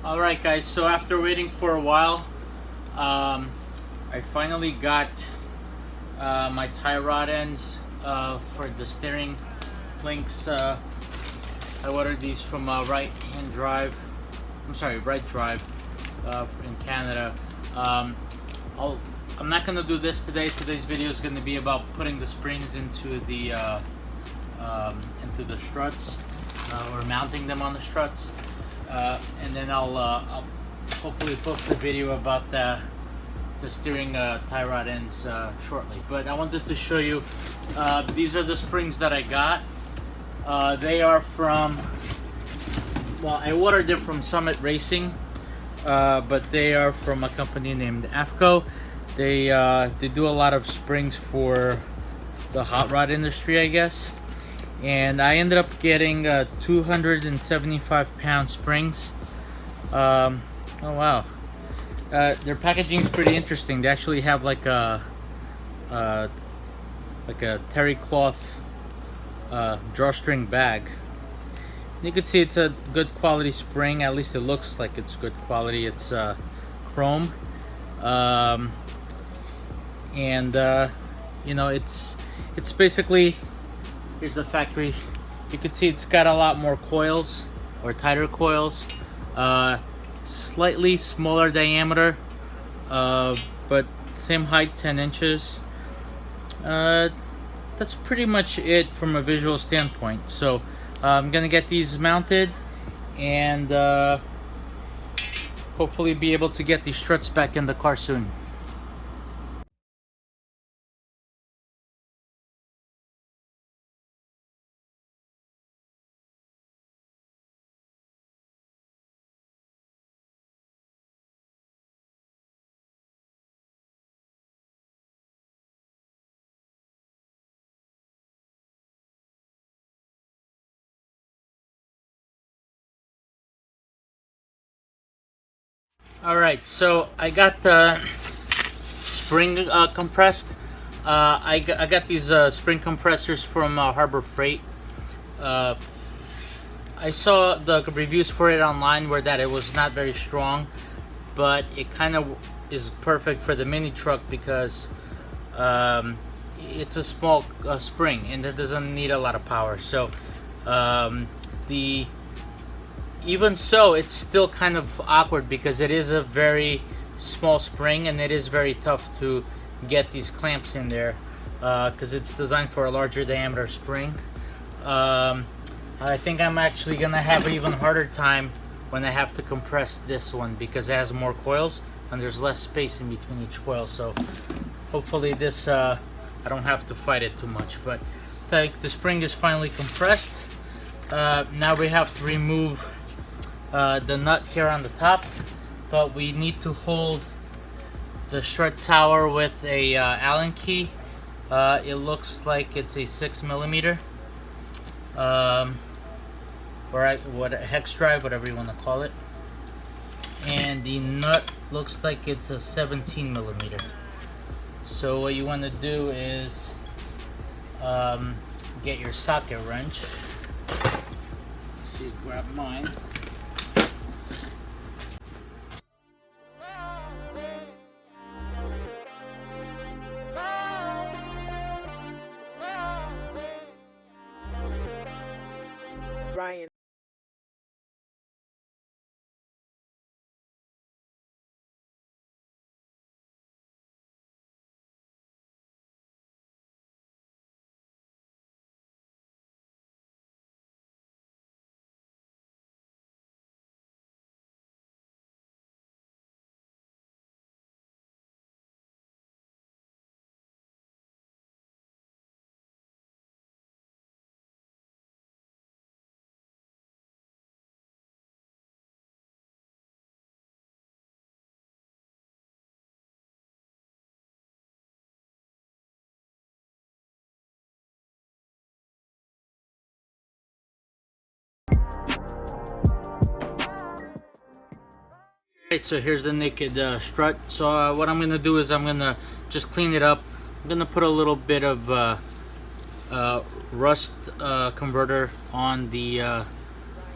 Alright guys, so after waiting for a while, I finally got my tie rod ends for the steering links. I ordered these from Right Drive in Canada. I'm not going to do this today. Today's video is going to be about putting the springs into the struts, or mounting them on the struts. And then I'll hopefully post a video about the steering tie rod ends shortly. But I wanted to show you, these are the springs that I got. They are from, well, I ordered them from Summit Racing, but they are from a company named AFCO. They do a lot of springs for the hot rod industry, I guess. And I ended up getting 275 pound springs. Oh wow. Their packaging is pretty interesting. They actually have like a terry cloth drawstring bag. You can see it's a good quality spring. At least it looks like it's good quality. It's chrome, and you know, it's basically, here's the factory. You can see it's got a lot more coils, or tighter coils, slightly smaller diameter, but same height, 10 inches. That's pretty much it from a visual standpoint. So I'm gonna get these mounted and hopefully be able to get these struts back in the car soon. Alright, so I got the spring compressed. I got these spring compressors from Harbor Freight. I saw the reviews for it online where that it was not very strong, but it kind of is perfect for the mini truck because it's a small spring and it doesn't need a lot of power. So even so, it's still kind of awkward because it is a very small spring and it is very tough to get these clamps in there because it's designed for a larger diameter spring. I think I'm actually gonna have an even harder time when I have to compress this one because it has more coils and there's less space in between each coil. So hopefully this, I don't have to fight it too much. But the spring is finally compressed. Now we have to remove the nut here on the top, but we need to hold the strut tower with a Allen key. It looks like it's a 6mm, or what, a hex drive, whatever you want to call it. And the nut looks like it's a 17mm. So what you want to do is get your socket wrench. Let's see, grab mine. Ryan. Alright, so here's the naked strut. So what I'm gonna do is I'm gonna just clean it up. I'm gonna put a little bit of rust converter on the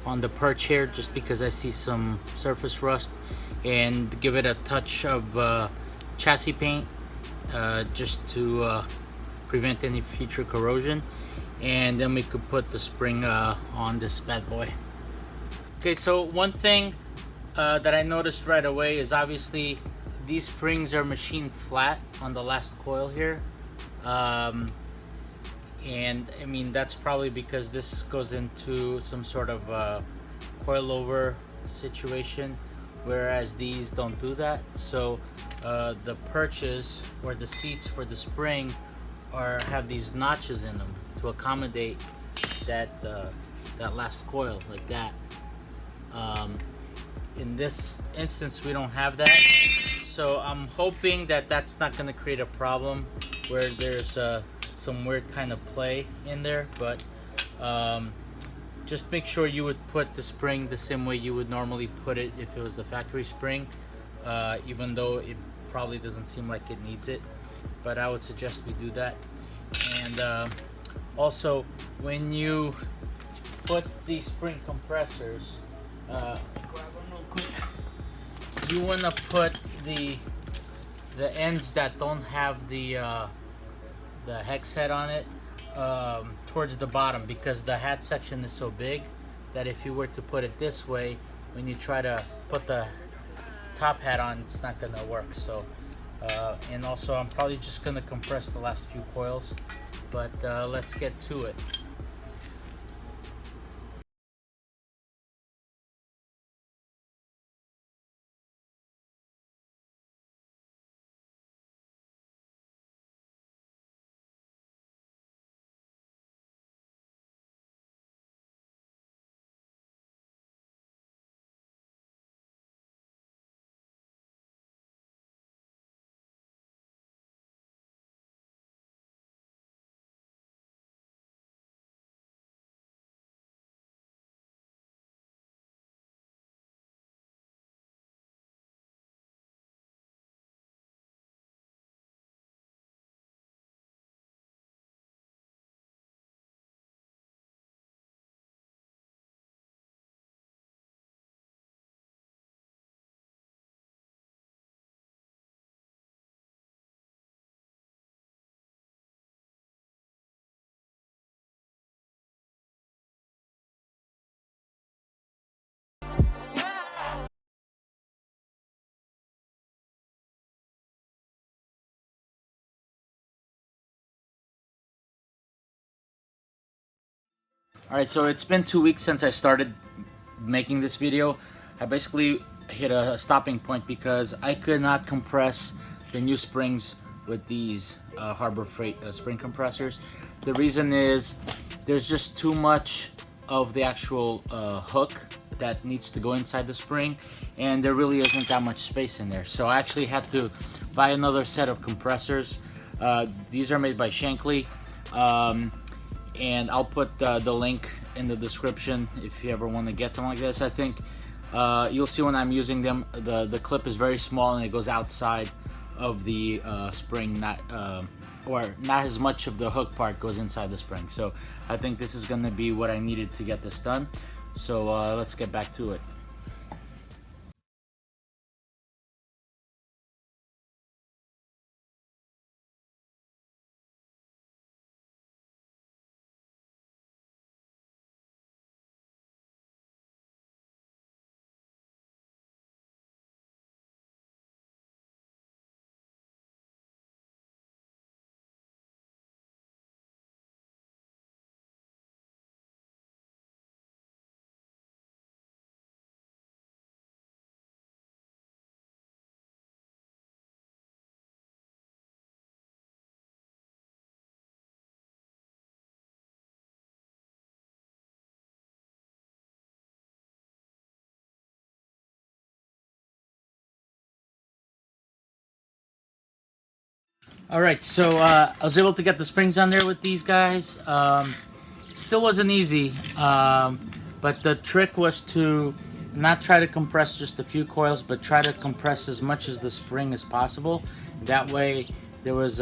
on the perch here, just because I see some surface rust, and give it a touch of chassis paint just to prevent any future corrosion, and then we could put the spring on this bad boy. Okay, so one thing that I noticed right away is obviously these springs are machined flat on the last coil here, and I mean that's probably because this goes into some sort of coilover situation, whereas these don't do that. So the perches or the seats for the spring have these notches in them to accommodate that that last coil, like that. In this instance we don't have that, so I'm hoping that that's not going to create a problem where there's some weird kind of play in there. But just make sure you would put the spring the same way you would normally put it if it was the factory spring, even though it probably doesn't seem like it needs it, but I would suggest we do that. And also, when you put the spring compressors, grab them real quick, you want to put the ends that don't have the hex head on it towards the bottom, because the hat section is so big that if you were to put it this way, when you try to put the top hat on, it's not going to work. So and also I'm probably just going to compress the last few coils, but let's get to it. Alright, so it's been 2 weeks since I started making this video. I basically hit a stopping point because I could not compress the new springs with these Harbor Freight spring compressors. The reason is there's just too much of the actual hook that needs to go inside the spring, and there really isn't that much space in there. So I actually had to buy another set of compressors. These are made by Shankly. And I'll put the link in the description if you ever want to get something like this. I think you'll see when I'm using them, the clip is very small and it goes outside of the spring, or not as much of the hook part goes inside the spring. So I think this is going to be what I needed to get this done. So let's get back to it. Alright, so I was able to get the springs on there with these guys. Still wasn't easy, but the trick was to not try to compress just a few coils, but try to compress as much as the spring as possible. That way there was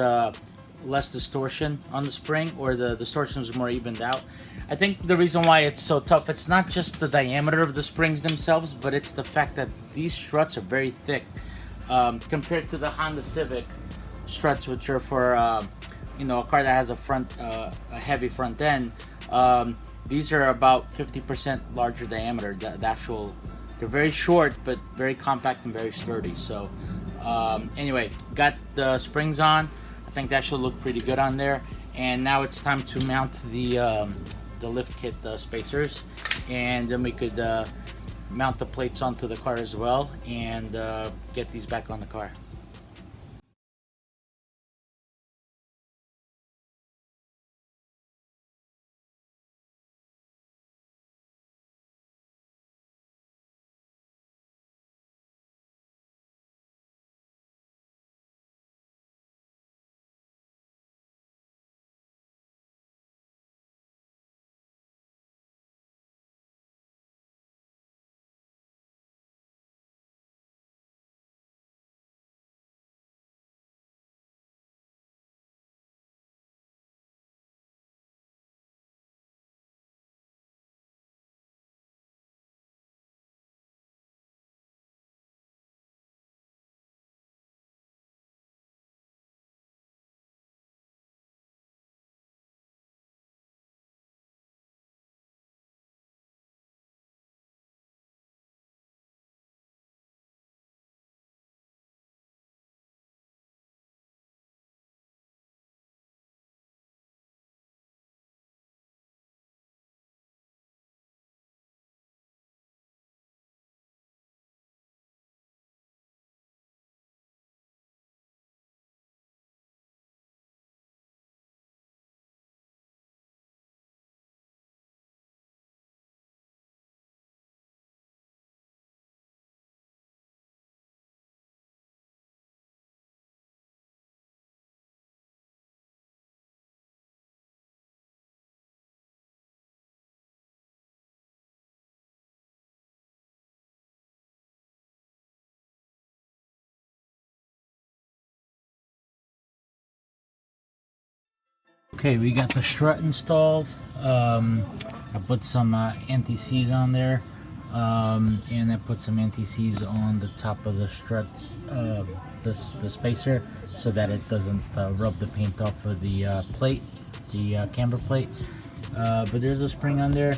less distortion on the spring, or the distortion was more evened out. I think the reason why it's so tough, it's not just the diameter of the springs themselves, but it's the fact that these struts are very thick compared to the Honda Civic struts, which are for you know, a car that has a heavy front end. These are about 50% larger diameter. The actual, they're very short but very compact and very sturdy. So anyway, got the springs on. I think that should look pretty good on there. And now it's time to mount the lift kit spacers, and then we could mount the plates onto the car as well, and get these back on the car. Okay, we got the strut installed. I put some anti-seize on there, and I put some anti-seize on the top of the strut, the spacer, so that it doesn't rub the paint off of the plate, the camber plate. But there's a spring on there.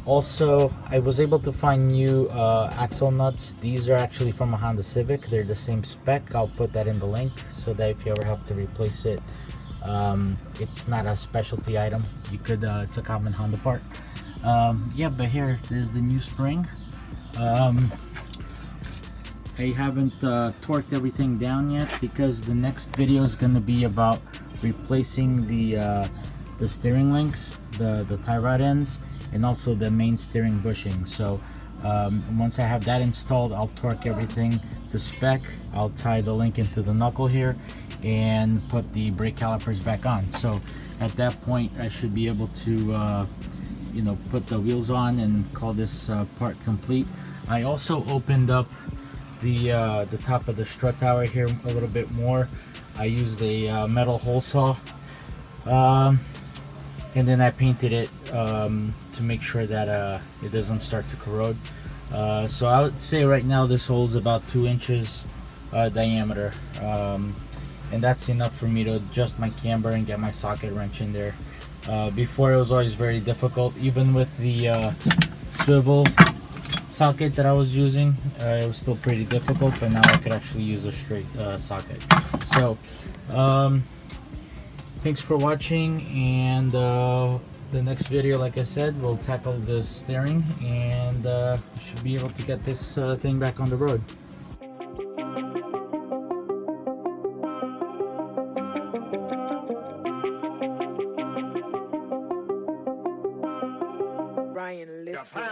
Also, I was able to find new axle nuts. These are actually from a Honda Civic. They're the same spec. I'll put that in the link so that if you ever have to replace it, it's not a specialty item. You could, it's a common Honda part. Yeah, but here there's the new spring. I haven't torqued everything down yet because the next video is going to be about replacing the steering links, the tie rod ends, and also the main steering bushing. So once I have that installed, I'll torque everything to spec. I'll tie the link into the knuckle here and put the brake calipers back on. So at that point I should be able to you know, put the wheels on and call this part complete. I also opened up the top of the strut tower here a little bit more. I used a metal hole saw, and then I painted it to make sure that it doesn't start to corrode. So I would say right now this hole's about 2 inches diameter, and that's enough for me to adjust my camber and get my socket wrench in there. Before it was always very difficult, even with the swivel socket that I was using, it was still pretty difficult, but now I could actually use a straight socket. So thanks for watching, and the next video, like I said, we'll tackle the steering, and we should be able to get this thing back on the road. Brian, listen.